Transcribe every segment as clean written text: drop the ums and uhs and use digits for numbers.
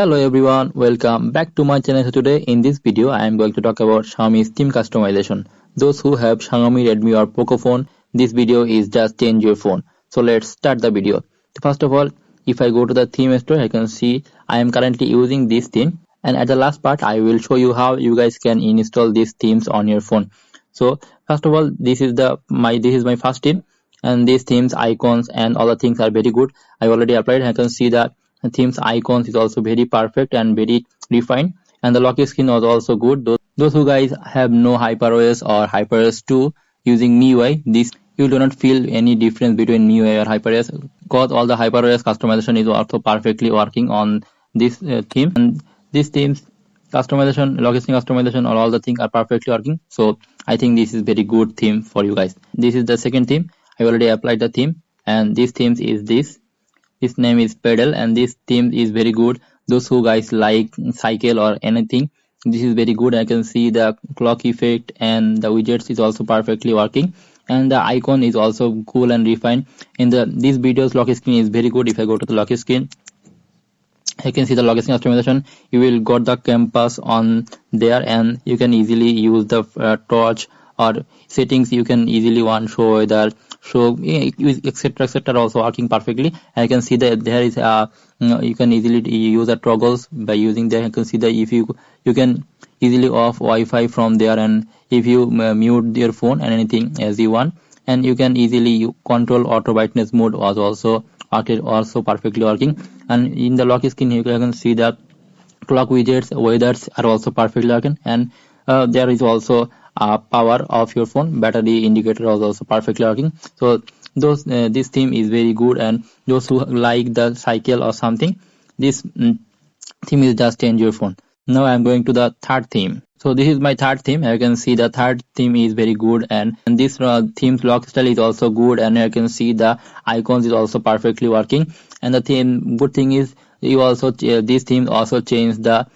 Hello everyone, welcome back to my channel. So today in this video I am going to talk about Xiaomi's theme customization. Those who have Xiaomi, Redmi or Poco phone, this video is just change your phone. So let's start the video. First of all, if I go to the theme store, I can see I am currently using this theme, and at the last part I will show you how you guys can install these themes on your phone. So first of all, this is my first theme, and these themes, icons and all the things are very good. I already applied. I can see that themes icons is also very perfect and very refined, and the lock screen was also good. Those who guys have no HyperOS or HyperOS 2 using Miui, this you do not feel any difference between Miui or HyperOS, because all the HyperOS customization is also perfectly working on this theme, and these themes customization, lock screen customization, or all the things are perfectly working. So I think this is very good theme for you guys. This is the second theme. I already applied the theme, and this theme is this. His name is Pedal, and this theme is very good. Those who guys like cycle or anything, this is very good. I can see the clock effect and the widgets is also perfectly working, and the icon is also cool and refined. In these videos, lock screen is very good. If I go to the lock screen, I can see the lock screen customization. You will got the compass on there, and you can easily use the torch or settings. You can easily show weather, show etc also working perfectly. I can see that there is you can easily use the toggles by using there. You can see that if you can easily off Wi-Fi from there, and if you mute your phone and anything as you want, and you can easily control auto brightness mode was also perfectly working. And in the lock screen you can see that clock widgets, weathers are also perfectly working, and there is also power of your phone, battery indicator was also perfectly working. So this theme is very good, and those who like the cycle or something, this theme is just change your phone. Now I am going to the third theme. So this is my third theme. I can see the third theme is very good, and this theme's lock style is also good, and I can see the icons is also perfectly working. And the theme good thing is you also this theme also change the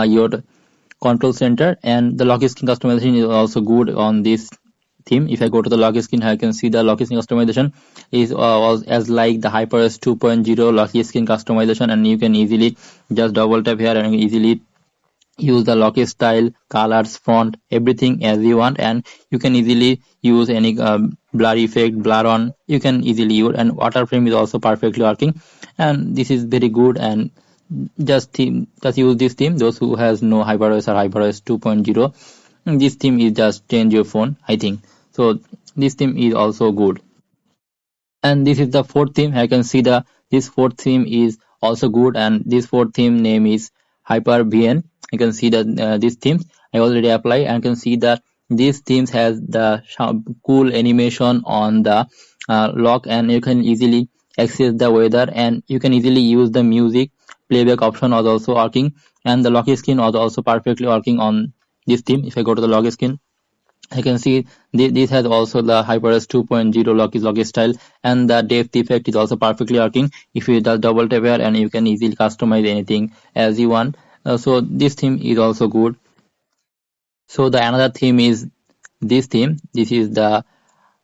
your control center, and the lock screen customization is also good on this theme. If I go to the lock screen, I can see the lock screen customization is as like the HyperOS 2.0 lock screen customization, and you can easily just double tap here and easily use the lock style, colors, font, everything as you want, and you can easily use any blur effect, blur on, you can easily use, and waterframe is also perfectly working, and this is very good. And just use this theme. Those who has no HyperOS or HyperOS 2.0, this theme is just change your phone, I think. So this theme is also good. And this is the fourth theme. I can see this fourth theme is also good, and this fourth theme name is HyperVN. I can see that these themes I already apply, and can see that these themes has the cool animation on the lock, and you can easily access the weather, and you can easily use the music playback option was also working, and the lock screen was also perfectly working on this theme. If I go to the lock screen, I can see this has also the HyperOS 2.0 lock style, and the depth effect is also perfectly working. If you just double tap here, and you can easily customize anything as you want. So this theme is also good. So the another theme is this theme. This is the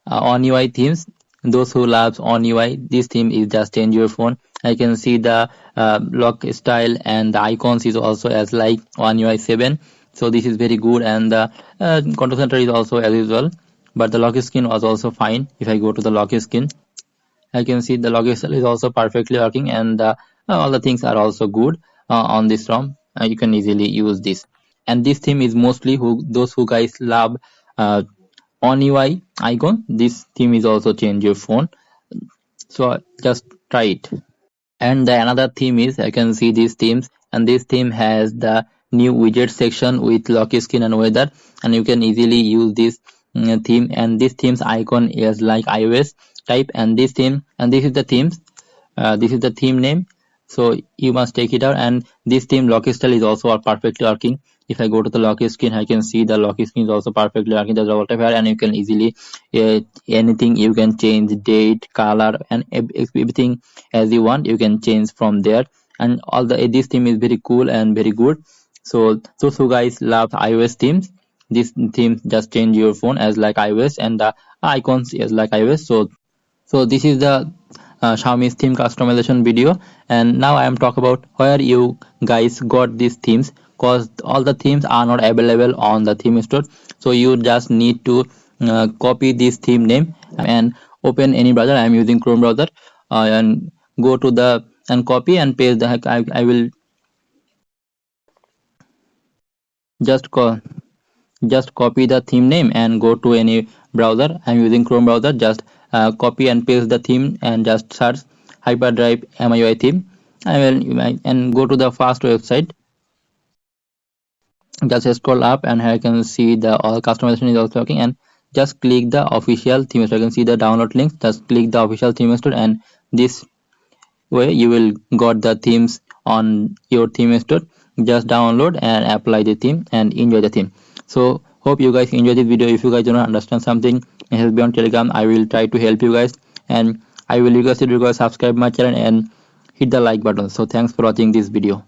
on UI themes. Those who loves on UI, this theme is just change your phone. I can see the lock style, and the icons is also as like on UI 7. So this is very good, and the control center is also as usual, but the lock screen was also fine. If I go to the lock screen, I can see the lock style is also perfectly working, and all the things are also good on this ROM. You can easily use this, and this theme is mostly those who guys love on UI icon. This theme is also change your phone, so just try it. And the another theme is, I can see these themes, and this theme has the new widget section with lock screen and weather, and you can easily use this theme. And this theme's icon is like iOS type, and this theme, and this is the themes, this is the theme name, so you must take it out. And this theme lock style is also perfectly working. If I go to the lock screen, I can see the lock screen is also perfectly working. There's double tap here, and you can easily anything you can change, date, color, and everything as you want, you can change from there. And all this theme is very cool and very good. So those who guys love iOS themes, this theme just change your phone as like iOS, and the icons is like iOS. So this is the Xiaomi's theme customization video. And now I am talk about where you guys got these themes, cause all the themes are not available on the theme store. So you just need to copy this theme name and open any browser. I am using Chrome browser, and go to the and copy and paste the I will just copy the theme name and go to any browser. I'm using Chrome browser. Just copy and paste the theme and just search Hyperdrive Miui theme. I will and go to the first website. Just scroll up and here I can see the all customization is also working, and just click the official theme store. I can see the download links. Just click the official theme store, and this way you will got the themes on your theme store. Just download and apply the theme and enjoy the theme. So hope you guys enjoy this video. If you guys do not understand something, help me on Telegram. I will try to help you guys, and I will request you to guys subscribe my channel and hit the like button. So thanks for watching this video.